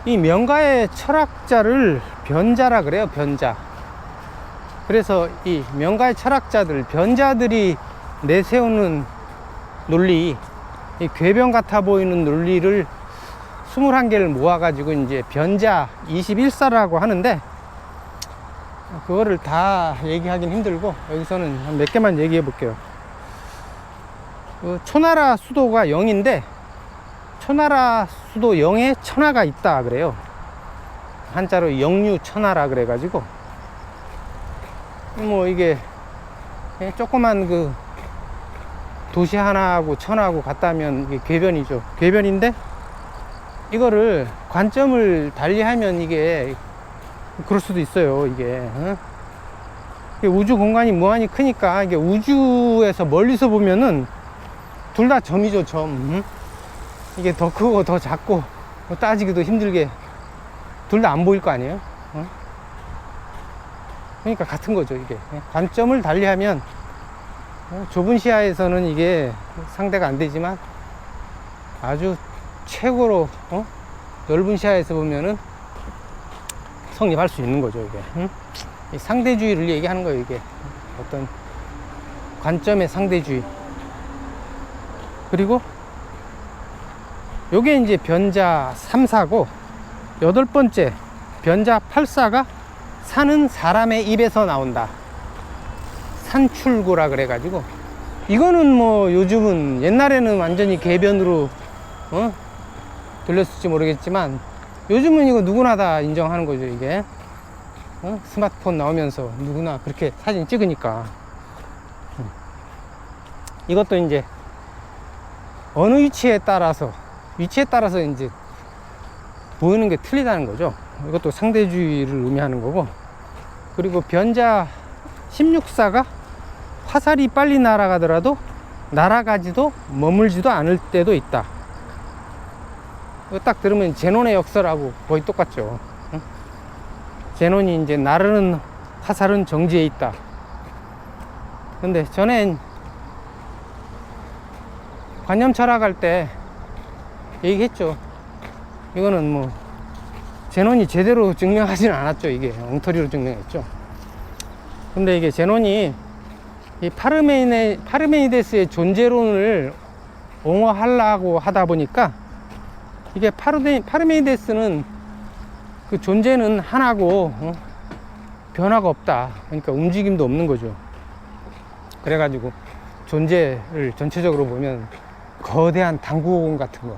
이 명가의 철학자를 변자라 그래요. 변자. 그래서 이 명가의 철학자들, 변자들이 내세우는 논리, 이 궤변 같아 보이는 논리를 21개를 모아가지고 이제 변자 21사라고 하는데, 그거를 다 얘기하긴 힘들고 여기서는 한 몇 개만 얘기해 볼게요. 초나라 수도가 0인데 초나라 수도 0에 천하가 있다 그래요. 한자로 영유천하라 그래가지고, 뭐 이게 조그만 그 도시 하나하고 천하하고 같다면 이게 궤변이죠. 궤변인데 이거를 관점을 달리하면 이게 그럴 수도 있어요. 이게 우주 공간이 무한히 크니까 이게 우주에서 멀리서 보면은 둘 다 점이죠. 점. 이게 더 크고 더 작고 따지기도 힘들게 둘 다 안 보일 거 아니에요. 그러니까 같은 거죠. 이게 관점을 달리하면 좁은 시야에서는 이게 상대가 안 되지만 아주 최고로 넓은 시야에서 보면은 성립할 수 있는 거죠. 이게 이 상대주의를 얘기하는 거예요. 이게 어떤 관점의 상대주의. 그리고 요게 이제 변자 3사고, 8번째 변자 8사가 사는 사람의 입에서 나온다. 산출구라 그래가지고, 이거는 뭐 요즘은, 옛날에는 완전히 궤변으로 들렸을지 모르겠지만 요즘은 이거 누구나 다 인정하는 거죠. 이게 스마트폰 나오면서 누구나 그렇게 사진 찍으니까. 이것도 이제 어느 위치에 따라서 이제 보이는 게 틀리다는 거죠. 이것도 상대주의를 의미하는 거고. 그리고 변자 16사가 화살이 빨리 날아가더라도 날아가지도 머물지도 않을 때도 있다. 딱 들으면 제논의 역설하고 거의 똑같죠. 제논이 이제 나르는 화살은 정지해 있다. 근데 전에 관념 철학할 때 얘기했죠. 이거는 뭐 제논이 제대로 증명하지는 않았죠. 이게 엉터리로 증명했죠. 근데 이게 제논이 이 파르메니데스의 존재론을 옹호하려고 하다 보니까, 이게 파르메니데스는 그 존재는 하나고 변화가 없다. 그러니까 움직임도 없는 거죠. 그래가지고 존재를 전체적으로 보면 거대한 당구공 같은 거,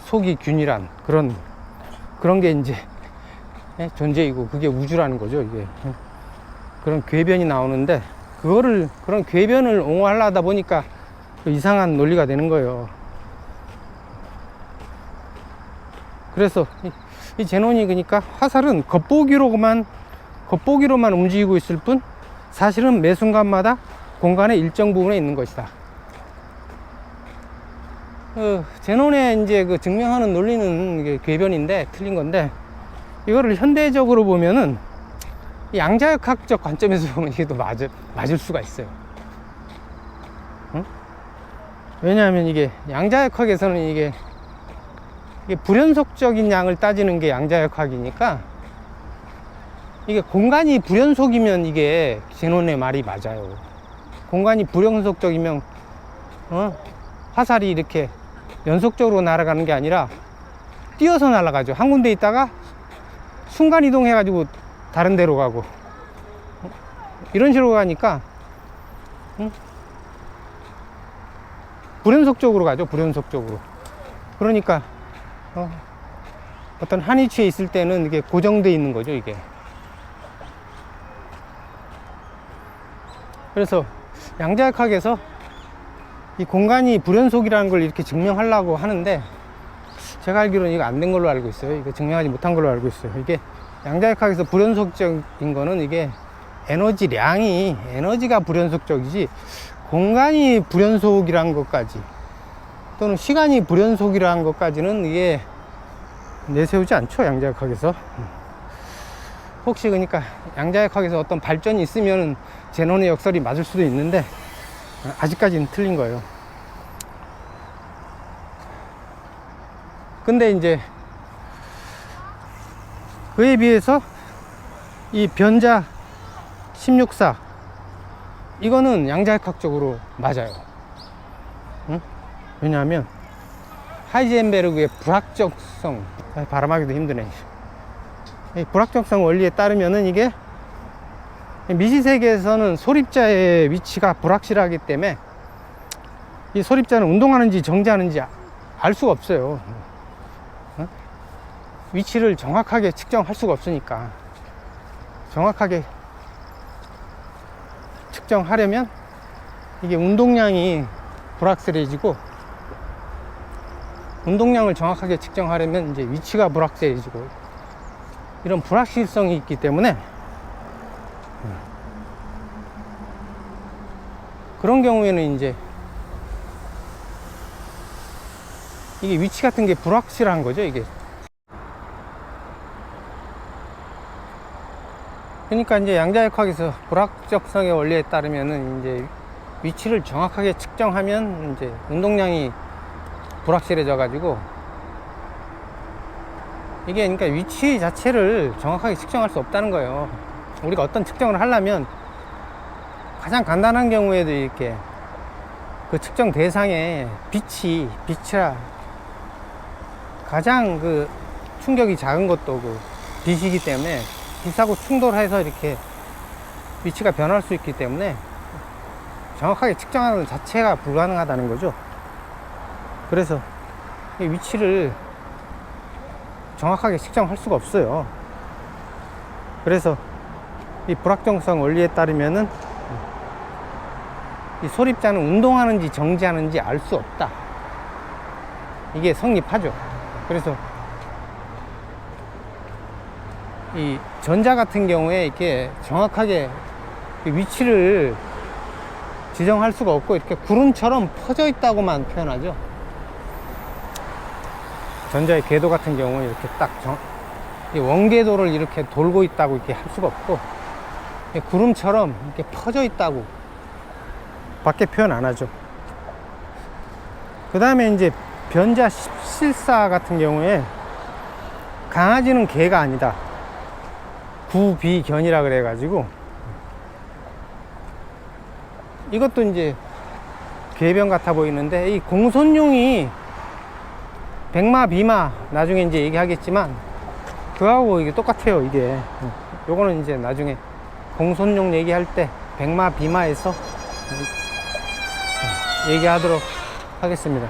속이 균일한 그런 게 이제 존재이고, 그게 우주라는 거죠. 이게 그런 궤변이 나오는데, 그런 궤변을 옹호하려다 보니까 이상한 논리가 되는 거예요. 그래서 이 제논이, 그러니까 화살은 겉보기로만 움직이고 있을 뿐 사실은 매 순간마다 공간의 일정 부분에 있는 것이다. 제논의 이제 그 증명하는 논리는 이게 궤변인데 틀린 건데, 이거를 현대적으로 보면은 양자역학적 관점에서 보면 이게 또 맞을 수가 있어요. 왜냐하면 이게 양자역학에서는 이게 불연속적인 양을 따지는 게 양자역학이니까, 이게 공간이 불연속이면 이게 제논의 말이 맞아요. 공간이 불연속적이면 화살이 이렇게 연속적으로 날아가는 게 아니라 뛰어서 날아가죠. 한 군데 있다가 순간 이동해 가지고 다른 데로 가고, 이런 식으로 가니까 불연속적으로 가죠. 불연속적으로. 그러니까 어떤 한 위치에 있을 때는 이게 고정되어 있는 거죠. 이게. 그래서 양자역학에서 이 공간이 불연속이라는 걸 이렇게 증명하려고 하는데, 제가 알기로는 이거 안 된 걸로 알고 있어요. 이거 증명하지 못한 걸로 알고 있어요. 이게 양자역학에서 불연속적인 거는 이게 에너지가 불연속적이지, 공간이 불연속이라는 것까지 또는 시간이 불연속이라는 것까지는 이게 내세우지 않죠. 양자역학에서. 혹시 그러니까 양자역학에서 어떤 발전이 있으면 제논의 역설이 맞을 수도 있는데, 아직까지는 틀린 거예요. 근데 이제 그에 비해서 이 변자 16사 이거는 양자역학적으로 맞아요. 응? 왜냐하면 하이젠베르그의 불확정성, 발음하기도 힘드네. 이 불확정성 원리에 따르면은 이게 미시세계에서는 소립자의 위치가 불확실하기 때문에 이 소립자는 운동하는지 정지하는지 알 수가 없어요. 응? 위치를 정확하게 측정할 수가 없으니까 정확하게 측정하려면 이게 운동량이 불확실해지고 운동량을 정확하게 측정하려면 이제 위치가 불확실해지고 이런 불확실성이 있기 때문에 그런 경우에는 이제 이게 위치 같은 게 불확실한 거죠, 이게. 그러니까 이제 양자역학에서 불확정성의 원리에 따르면은 이제 위치를 정확하게 측정하면 이제 운동량이 불확실해져 가지고 이게 그러니까 위치 자체를 정확하게 측정할 수 없다는 거예요. 우리가 어떤 측정을 하려면 가장 간단한 경우에도 이렇게 그 측정 대상의 빛이라 가장 그 충격이 작은 것도 그 빛이기 때문에 빛하고 충돌해서 이렇게 위치가 변할 수 있기 때문에 정확하게 측정하는 자체가 불가능하다는 거죠. 그래서 이 위치를 정확하게 측정할 수가 없어요. 그래서 이 불확정성 원리에 따르면은 이 소립자는 운동하는지 정지하는지 알 수 없다. 이게 성립하죠. 그래서 이 전자 같은 경우에 이렇게 정확하게 위치를 지정할 수가 없고 이렇게 구름처럼 퍼져 있다고만 표현하죠. 전자의 궤도 같은 경우는 이렇게 딱 원궤도를 이렇게 돌고 있다고 이렇게 할 수가 없고 구름처럼 이렇게 퍼져 있다고 밖에 표현 안 하죠. 그 다음에 이제 변자 17사 같은 경우에 강아지는 개가 아니다. 구비견이라 그래가지고 이것도 이제 괴변 같아 보이는데 이 공손룡이 백마 비마 나중에 이제 얘기하겠지만 그거하고 이게 똑같아요. 이게 요거는 이제 나중에 공손룡 얘기할 때 백마 비마에서 얘기하도록 하겠습니다.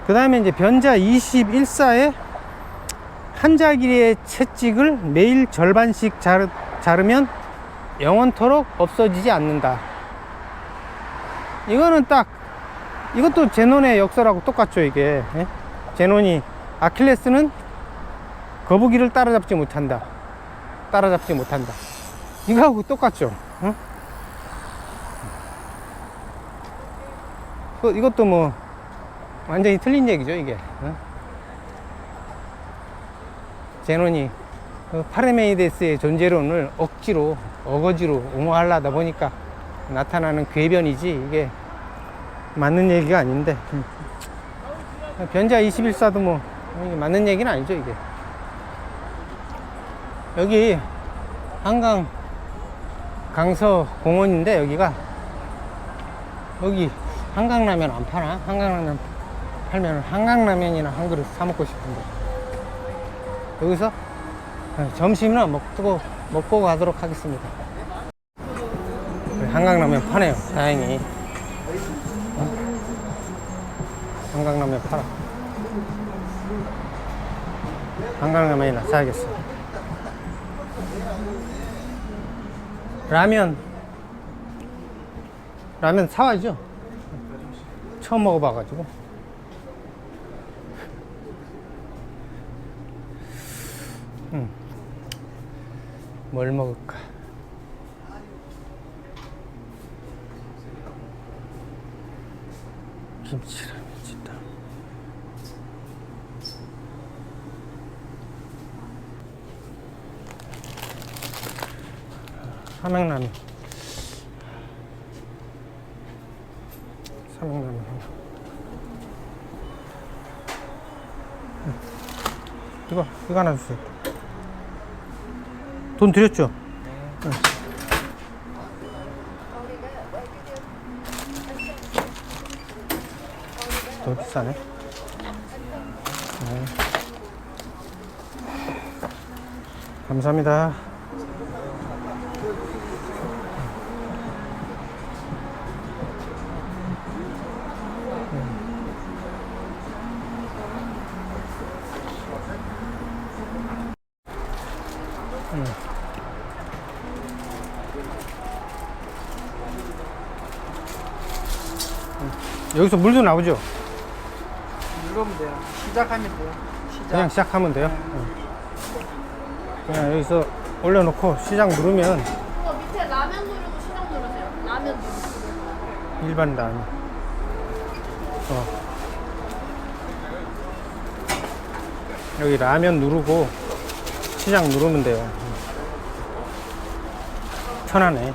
그 다음에 이제 변자 21사에 한자길의 채찍을 매일 절반씩 자르면 영원토록 없어지지 않는다. 이거는 딱 이것도 제논의 역설하고 똑같죠. 이게 제논이 아킬레스는 거북이를 따라잡지 못한다. 이거하고 똑같죠. 응? 이것도 뭐 완전히 틀린 얘기죠. 이게 제논이 파르메이데스의 존재론을 어거지로 옹호하려다 보니까 나타나는 궤변이지 이게 맞는 얘기가 아닌데 변자 21사도 뭐 맞는 얘기는 아니죠. 이게 여기 한강 강서 공원인데 여기 한강라면 안 파나? 한강라면 팔면 한강라면이나 한 그릇 사 먹고 싶은데 여기서 점심이나 먹고 가도록 하겠습니다. 한강라면 파네요. 다행히 한강라면 팔아. 한강라면이나 사야겠어. 라면 사와야죠. 처음 먹어봐가지고. 뭘 먹을까? 김치라면 진짜. 삼양라면. 이거 하나 주세요. 돈 드렸죠? 응. 더 비싸네. 네. 감사합니다. 여기서 물도 나오죠? 누르면 돼요. 시작하면 돼요. 시작. 그냥 시작하면 돼요? 그냥 여기서 올려놓고 시작 누르면 그거 밑에 라면 누르고 시작 누르세요. 라면 누르고. 일반 라면. 여기 라면 누르고 시작 누르면 돼요. 편하네.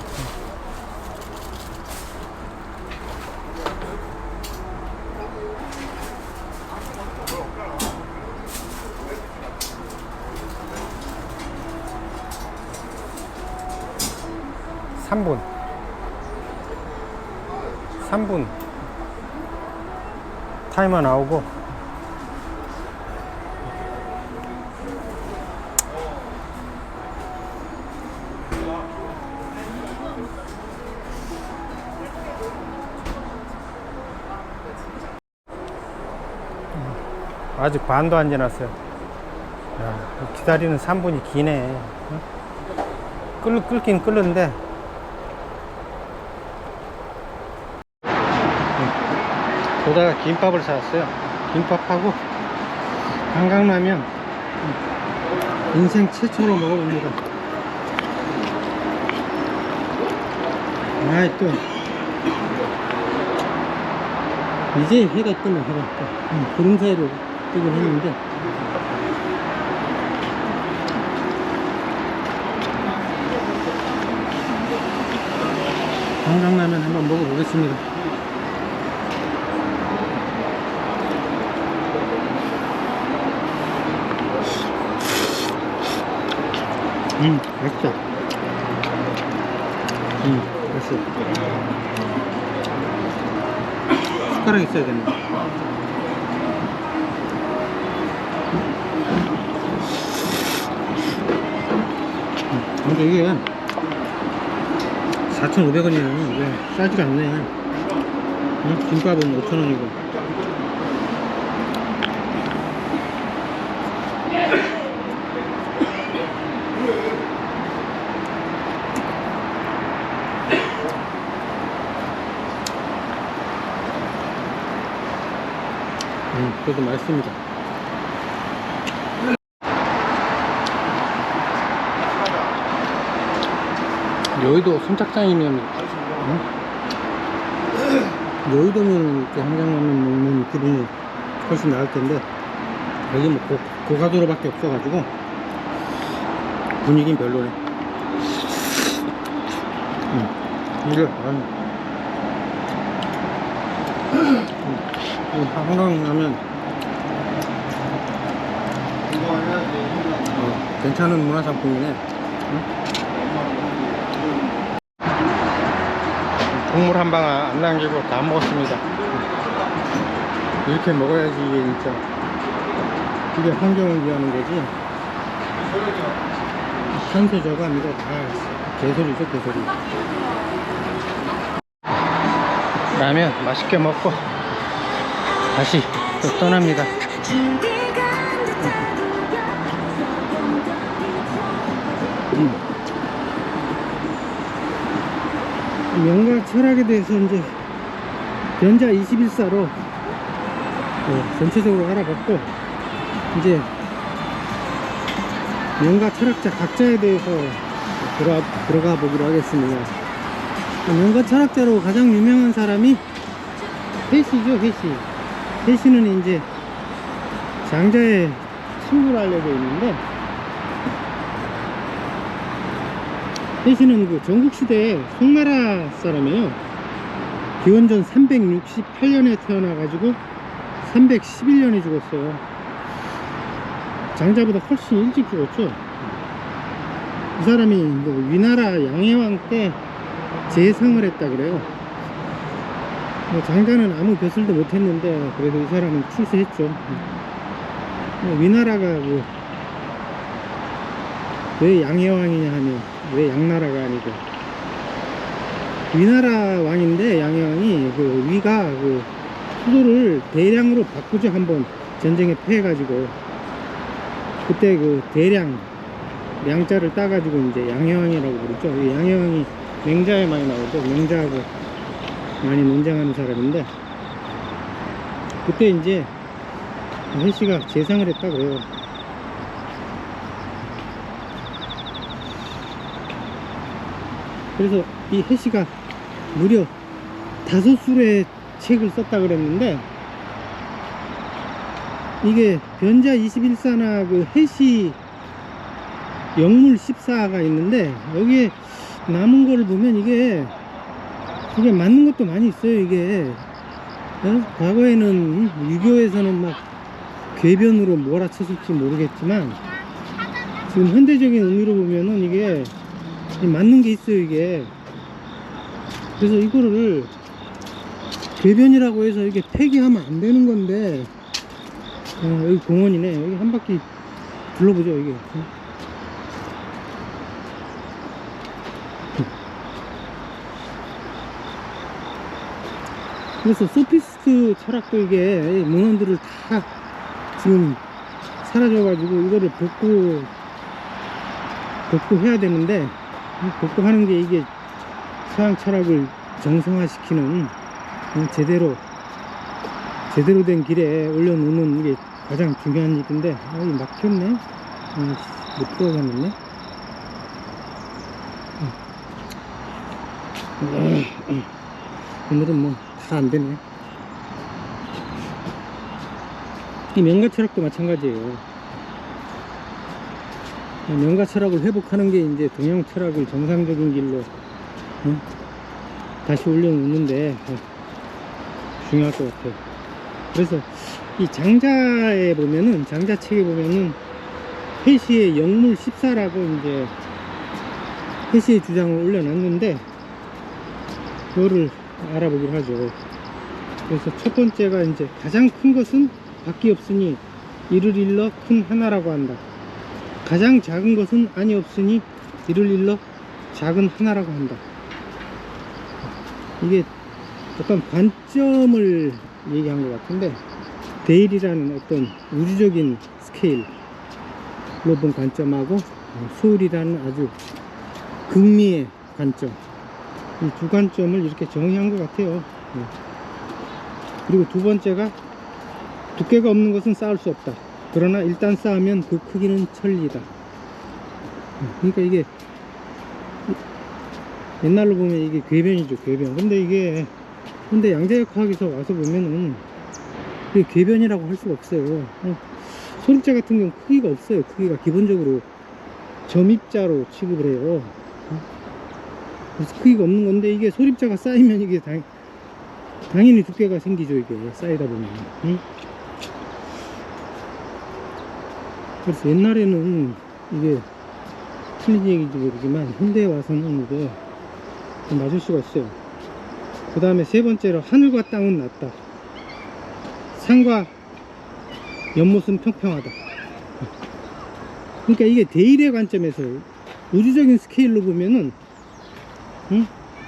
3분 타이머 나오고 아직 반도 안 지났어요. 야, 기다리는 3분이 기네. 끓긴 끓는데 보다가 김밥을 사왔어요. 김밥하고 한강라면 인생 최초로 먹어봅니다. 아이 또 이제 해가 뜨네. 해가 떠. 구름 사이로 뜨긴 했는데 한강라면 한번 먹어보겠습니다. 맛있다. 맛있어. 숟가락 있어야겠네. 근데 이게 4,500원이야. 이게 싸지가 않네. 김밥은 5,000원이고. 그래도 맛있습니다. 여의도 선착장이면 여의도면 이렇게 한강라면 먹는 기분이 훨씬 나을 텐데 여기 뭐 고가도로밖에 없어가지고 분위기는 별로네. 이게 한강라면 괜찮은 문화상품이네. 국물 한 방 안 남기고 다 먹었습니다. 이렇게 먹어야지 이게 진짜 이게 환경을 위하는 거지. 탄소 저감 이거 다 개소리죠, 개소리. 라면 맛있게 먹고 다시 또 떠납니다. 명가 철학에 대해서 이제 견자 21사로 전체적으로 알아봤고 이제 명가 철학자 각자에 대해서 들어가 보기로 하겠습니다. 명가 철학자로 가장 유명한 사람이 해시죠. 해시는 이제 장자의 친구로 알려져 있는데 해시는 그 전국시대에 송나라 사람이에요. 기원전 368년에 태어나가지고 311년에 죽었어요. 장자보다 훨씬 일찍 죽었죠. 이 사람이 뭐 위나라 양해왕 때 재상을 했다 그래요. 뭐 장자는 아무 벼슬도 못했는데 그래도 이 사람은 출세했죠. 위나라가 뭐 왜 양해왕이냐 하면 왜 양나라가 아니고 위나라 왕인데 양해왕이 그 위가 그 수도를 대량으로 바꾸죠. 한번 전쟁에 패해가지고 그때 그 대량 양자를 따가지고 이제 양해왕이라고 부르죠. 이 양해왕이 맹자에 많이 나오죠. 맹자하고 많이 논쟁하는 사람인데 그때 이제 해씨가 재상을 했다 그래요. 그래서 이 해씨가 무려 5술의 책을 썼다 그랬는데 이게 변자 21사나 그 해씨 영물 14가 있는데 여기에 남은 거를 보면 이게 맞는 것도 많이 있어요. 이게 과거에는 유교에서는 막 궤변으로 몰아쳤을지 모르겠지만 지금 현대적인 의미로 보면은 이게 맞는 게 있어요. 이게 그래서 이거를 궤변이라고 해서 이게 폐기하면 안 되는 건데 여기 공원이네. 여기 한 바퀴 둘러보죠. 이게 그래서 소피스트 철학도 이게 문헌들을 다 지금 사라져가지고 이거를 복구해야 되는데 복구하는 게 이게 서양 철학을 정상화시키는 제대로 된 길에 올려놓는 게 가장 중요한 일인데 여기 막혔네. 못 들어가겠네. 오늘은 뭐 다 안되네. 이 명가 철학도 마찬가지예요. 명가 철학을 회복하는 게 이제 동양 철학을 정상적인 길로 다시 올려놓는데 중요할 것 같아요. 그래서 이 장자에 보면은 장자책에 보면은 해시의 영물 14라고 이제 해시의 주장을 올려놨는데 그거를 알아보기로 하죠. 그래서 첫 번째가 이제 가장 큰 것은 밖이 없으니 이를 일러 큰 하나라고 한다. 가장 작은 것은 아니 없으니 이를 일러 작은 하나라고 한다. 이게 어떤 관점을 얘기한 것 같은데 대일이라는 어떤 우주적인 스케일로 본 관점하고 소울이라는 아주 극미의 관점, 이 두 관점을 이렇게 정의한 것 같아요. 그리고 두 번째가 두께가 없는 것은 쌓을 수 없다. 그러나 일단 쌓으면 그 크기는 천리다. 그러니까 이게 옛날로 보면 이게 궤변이죠. 궤변. 근데 이게 근데 양자역학에서 와서 보면은 이게 궤변이라고 할 수가 없어요. 소립자 같은 경우 크기가 없어요. 크기가 기본적으로 점입자로 취급을 해요. 그래서 크기가 없는 건데 이게 소립자가 쌓이면 이게 당연히 두께가 생기죠. 이게 쌓이다 보면. 그래서 옛날에는 이게 틀린 얘기인지 모르지만 현대에 와서는 이게 맞을 수가 있어요. 그 다음에 세 번째로 하늘과 땅은 낮다. 산과 연못은 평평하다. 그러니까 이게 대일의 관점에서 우주적인 스케일로 보면은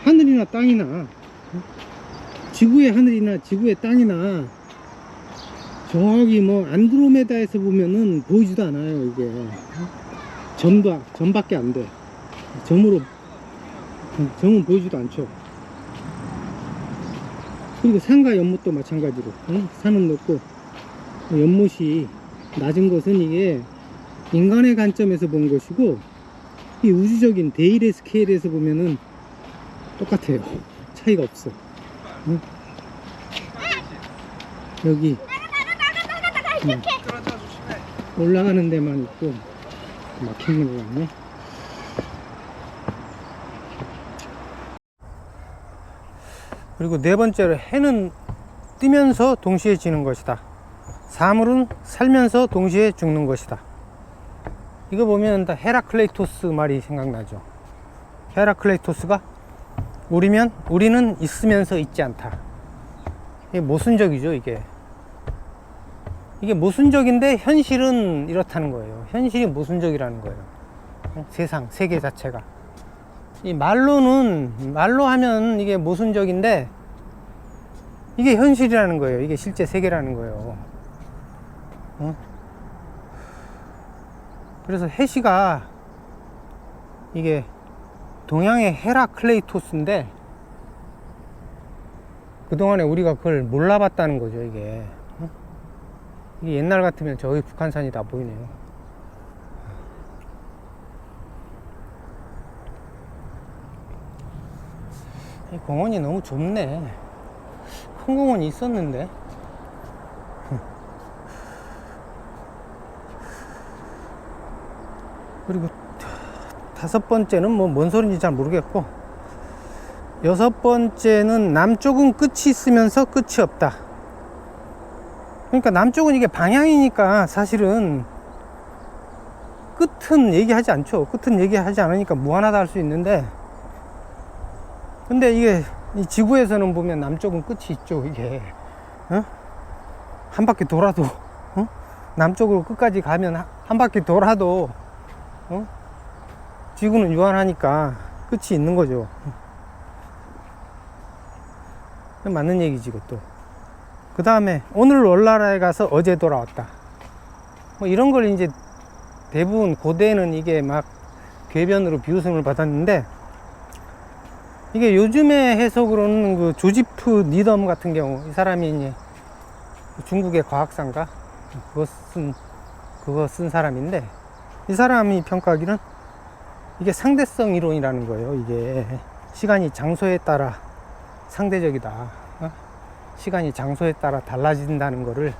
하늘이나 땅이나 지구의 하늘이나 지구의 땅이나 저기 뭐 안드로메다에서 보면은 보이지도 않아요. 이게 점밖에 안 돼. 점은 보이지도 않죠. 그리고 산과 연못도 마찬가지로 산은 높고 연못이 낮은 것은 이게 인간의 관점에서 본 것이고 이 우주적인 대일의 스케일에서 보면은 똑같아요. 차이가 없어. 여기 올라가는 데만 있고 막히는 것 같네. 그리고 네 번째로 해는 뜨면서 동시에 지는 것이다. 사물은 살면서 동시에 죽는 것이다. 이거 보면 다 헤라클레이토스 말이 생각나죠. 헤라클레이토스가 우리는 있으면서 있지 않다. 이게 모순적이죠, 이게. 이게 모순적인데 현실은 이렇다는 거예요. 현실이 모순적이라는 거예요. 세상, 세계 자체가. 이 말로 하면 이게 모순적인데 이게 현실이라는 거예요. 이게 실제 세계라는 거예요. 그래서 해시가 이게 동양의 헤라클레이토스인데 그동안에 우리가 그걸 몰라봤다는 거죠, 이게. 이게 옛날 같으면 저기 북한산이 다 보이네요. 이 공원이 너무 좁네. 큰 공원이 있었는데. 그리고 다섯 번째는 뭐 뭔 소리인지 잘 모르겠고, 여섯 번째는 남쪽은 끝이 있으면서 끝이 없다. 그러니까 남쪽은 이게 방향이니까 사실은 끝은 얘기하지 않죠. 끝은 얘기하지 않으니까 무한하다 할 수 있는데, 근데 이게 이 지구에서는 보면 남쪽은 끝이 있죠. 이게 한 바퀴 돌아도 남쪽으로 끝까지 가면 한 바퀴 돌아도 지구는 유한하니까 끝이 있는 거죠. 맞는 얘기지, 이것도. 그 다음에 오늘 월나라에 가서 어제 돌아왔다. 뭐 이런 걸 이제 대부분 고대는 이게 막 궤변으로 비웃음을 받았는데, 이게 요즘의 해석으로는 그 조지프 니덤 같은 경우, 이 사람이 이제 중국의 과학상가 그거 쓴 사람인데, 이 사람이 평가하기는 이게 상대성 이론이라는 거예요. 이게 시간이 장소에 따라 상대적이다. 시간이 장소에 따라 달라진다는 거를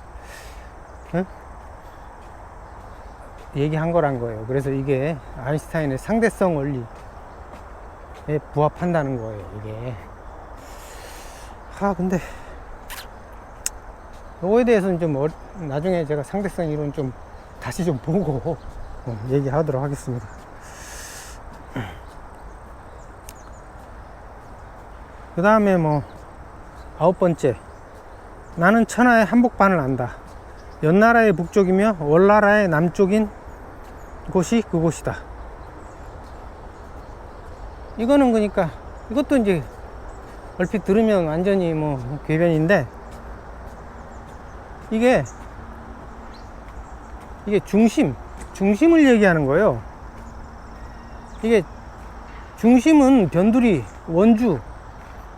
얘기한 거란 거예요. 그래서 이게 아인슈타인의 상대성 원리에 부합한다는 거예요, 이게. 근데 이거에 대해서는 좀 나중에 제가 상대성 이론 좀 다시 좀 보고 얘기하도록 하겠습니다. 그 다음에 뭐 아홉 번째, 나는 천하의 한복판을 안다. 연나라의 북쪽이며 월나라의 남쪽인 곳이 그곳이다. 이거는 그러니까 이것도 이제 얼핏 들으면 완전히 뭐 궤변인데, 이게 중심을 얘기하는 거예요. 이게 중심은 변두리,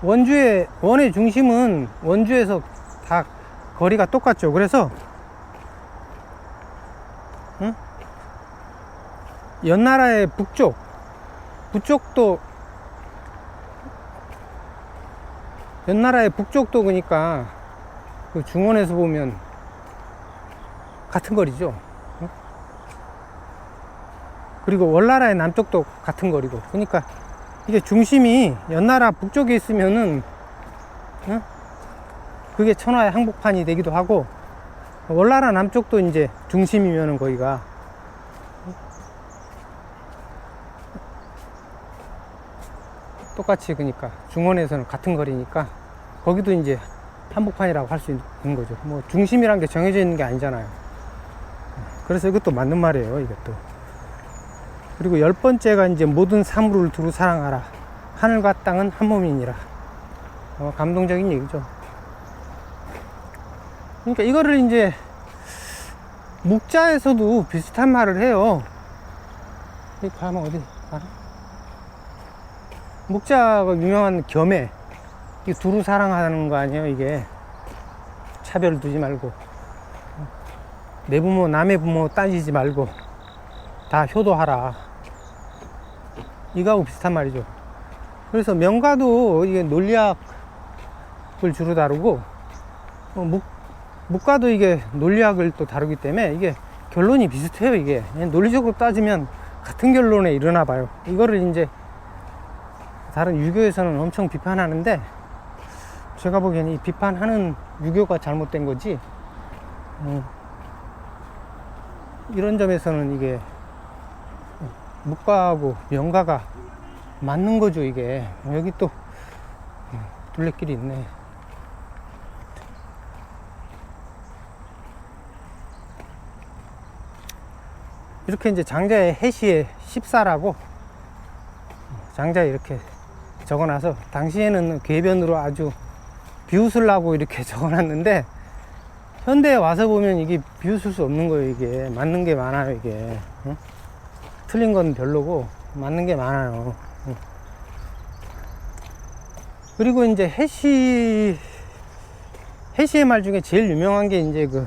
원의 중심은 원주에서 다 거리가 똑같죠. 그래서 연나라의 북쪽도 그러니까 그 중원에서 보면 같은 거리죠. 그리고 월나라의 남쪽도 같은 거리고. 그러니까 이게 중심이 연나라 북쪽에 있으면은 그게 천하의 항복판이 되기도 하고, 월나라 남쪽도 이제 중심이면은 거기가 똑같이, 그러니까 중원에서는 같은 거리니까 거기도 이제 한복판이라고 할 수 있는 거죠. 뭐 중심이란 게 정해져 있는 게 아니잖아요. 그래서 이것도 맞는 말이에요, 이것도. 그리고 열 번째가 이제 모든 사물을 두루 사랑하라. 하늘과 땅은 한 몸이니라. 감동적인 얘기죠. 그러니까 이거를 이제 묵자에서도 비슷한 말을 해요. 여기 가면 어디 가나? 묵자가 유명한 겸해. 이게 두루 사랑하는 거 아니에요, 이게. 차별 두지 말고. 내 부모, 남의 부모 따지지 말고 다 효도하라. 이거하고 비슷한 말이죠. 그래서 명가도 이게 논리학을 주로 다루고, 묵가도 이게 논리학을 또 다루기 때문에 이게 결론이 비슷해요. 이게 논리적으로 따지면 같은 결론에 이르나 봐요. 이거를 이제 다른 유교에서는 엄청 비판하는데, 제가 보기에는 이 비판하는 유교가 잘못된 거지, 이런 점에서는 이게 묵과하고 명과가 맞는 거죠, 이게. 여기 또 둘레길이 있네. 이렇게 이제 장자의 해시의 14라고 장자에 이렇게 적어놔서, 당시에는 궤변으로 아주 비웃으려고 이렇게 적어놨는데, 현대에 와서 보면 이게 비웃을 수 없는 거예요. 이게 맞는 게 많아요. 이게 틀린 건 별로고 맞는 게 많아요. 그리고 이제 해시의 말 중에 제일 유명한 게 이제 그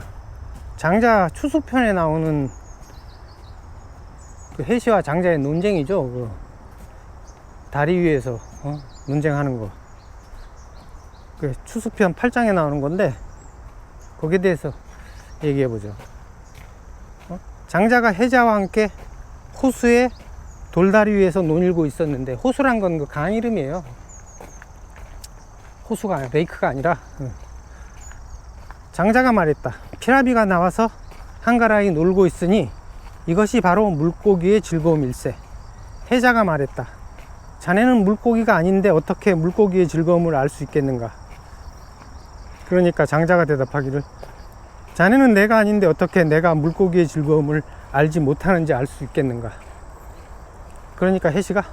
장자 추수편에 나오는 그 해시와 장자의 논쟁이죠. 그 다리 위에서 논쟁하는 거. 그 추수편 8장에 나오는 건데, 거기에 대해서 얘기해 보죠. 장자가 해자와 함께 호수의 돌다리 위에서 논일고 있었는데, 호수란 건 그 강 이름이에요. 호수가 아니라, 레이크가 아니라. 장자가 말했다. 피라비가 나와서 한가라이 놀고 있으니 이것이 바로 물고기의 즐거움일세. 해자가 말했다. 자네는 물고기가 아닌데 어떻게 물고기의 즐거움을 알 수 있겠는가? 그러니까 장자가 대답하기를, 자네는 내가 아닌데 어떻게 내가 물고기의 즐거움을 알지 못하는지 알 수 있겠는가? 그러니까 해시가,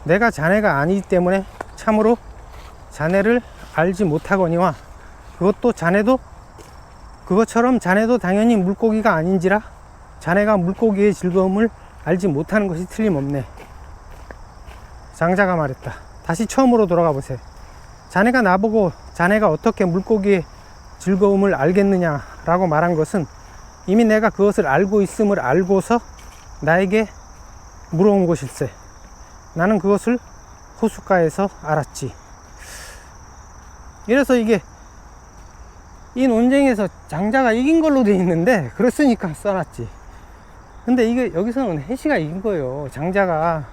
내가 자네가 아니기 때문에 참으로 자네를 알지 못하거니와, 그것처럼 자네도 당연히 물고기가 아닌지라 자네가 물고기의 즐거움을 알지 못하는 것이 틀림없네. 장자가 말했다. 다시 처음으로 돌아가 보세요. 자네가 나보고 자네가 어떻게 물고기의 즐거움을 알겠느냐 라고 말한 것은 이미 내가 그것을 알고 있음을 알고서 나에게 물어온 것일세. 나는 그것을 호숫가에서 알았지. 이래서 이게 이 논쟁에서 장자가 이긴 걸로 돼 있는데, 그랬으니까 써놨지. 근데 이게 여기서는 해시가 이긴 거예요. 장자가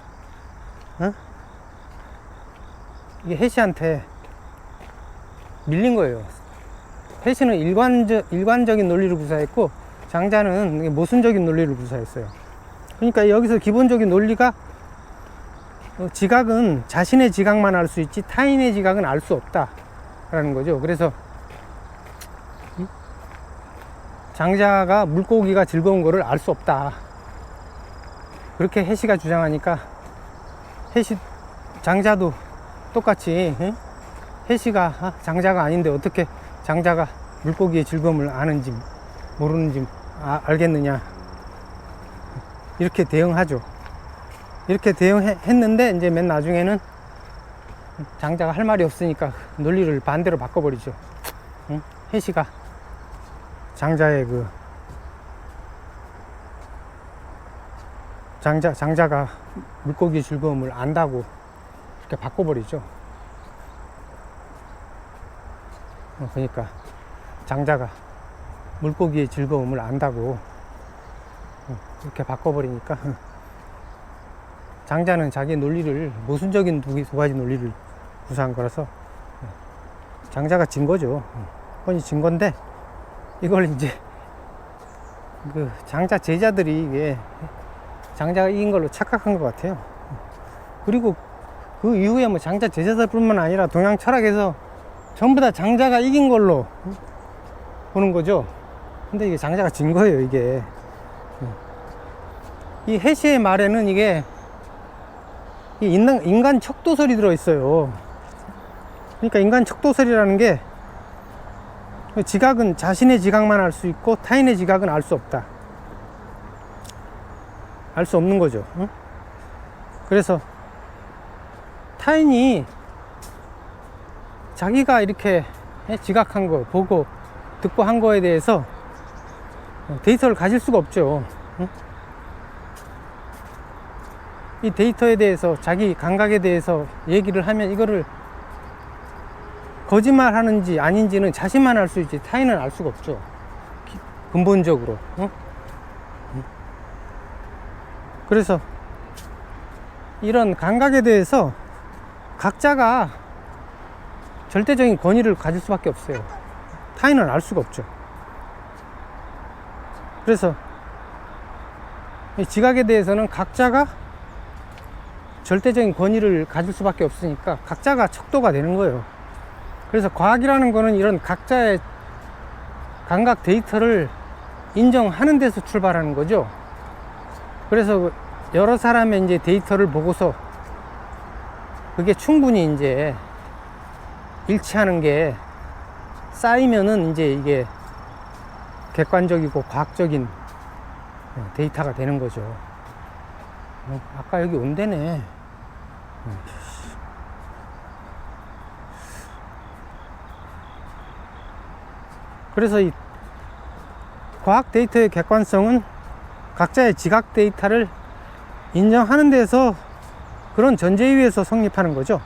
이게 해시한테 밀린 거예요. 해시는 일관적인 논리를 구사했고, 장자는 모순적인 논리를 구사했어요. 그러니까 여기서 기본적인 논리가, 지각은 자신의 지각만 알 수 있지 타인의 지각은 알 수 없다 라는 거죠. 그래서 장자가 물고기가 즐거운 거를 알 수 없다, 그렇게 해시가 주장하니까, 장자도 똑같이 해시가 장자가 아닌데 어떻게 장자가 물고기의 즐거움을 아는지 모르는지 알겠느냐, 이렇게 대응하죠. 이렇게 대응했는데, 이제 맨 나중에는 장자가 할 말이 없으니까 논리를 반대로 바꿔버리죠. 해시가 장자의 장자가 물고기의 즐거움을 안다고 이렇게 바꿔버리죠. 그러니까 장자가 물고기의 즐거움을 안다고 이렇게 바꿔버리니까, 장자는 자기 논리를, 모순적인 두 가지 논리를 구사한 거라서 장자가 진 거죠. 뻔히 진 건데, 이걸 이제 그 장자 제자들이 이게 장자가 이긴 걸로 착각한 것 같아요. 그리고 그 이후에 뭐 장자 제자들뿐만 아니라 동양 철학에서 전부 다 장자가 이긴 걸로 보는 거죠. 근데 이게 장자가 진 거예요. 이게 이 해시의 말에는 이게 인간 척도설이 들어있어요. 그러니까 인간 척도설이라는 게, 지각은 자신의 지각만 알 수 있고 타인의 지각은 알 수 없다, 알 수 없는 거죠. 그래서 타인이 자기가 이렇게 지각한 거, 보고 듣고 한 거에 대해서 데이터를 가질 수가 없죠. 이 데이터에 대해서, 자기 감각에 대해서 얘기를 하면 이거를 거짓말 하는지 아닌지는 자신만 알 수 있지 타인은 알 수가 없죠. 근본적으로. 그래서 이런 감각에 대해서 각자가 절대적인 권위를 가질 수밖에 없어요. 타인은 알 수가 없죠. 그래서 이 지각에 대해서는 각자가 절대적인 권위를 가질 수밖에 없으니까 각자가 척도가 되는 거예요. 그래서 과학이라는 거는 이런 각자의 감각 데이터를 인정하는 데서 출발하는 거죠. 그래서 여러 사람의 이제 데이터를 보고서 그게 충분히 이제 일치하는 게 쌓이면은 이제 이게 객관적이고 과학적인 데이터가 되는 거죠. 아까 여기 온대네. 그래서 이 과학 데이터의 객관성은 각자의 지각 데이터를 인정하는 데서 그런 전제에 의해서 성립하는 거죠.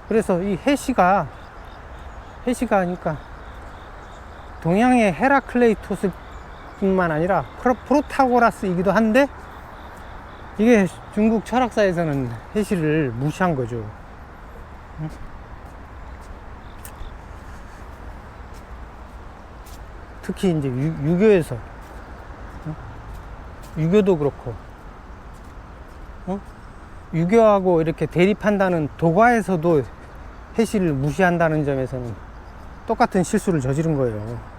그래서 이 해시가 하니까 동양의 헤라클레이토스 뿐만 아니라 프로타고라스이기도 한데 이게 중국 철학사에서는 해시를 무시한 거죠. 특히 이제 유교에서 유교도 그렇고 유교하고 이렇게 대립한다는 도가에서도 해시를 무시한다는 점에서는 똑같은 실수를 저지른 거예요.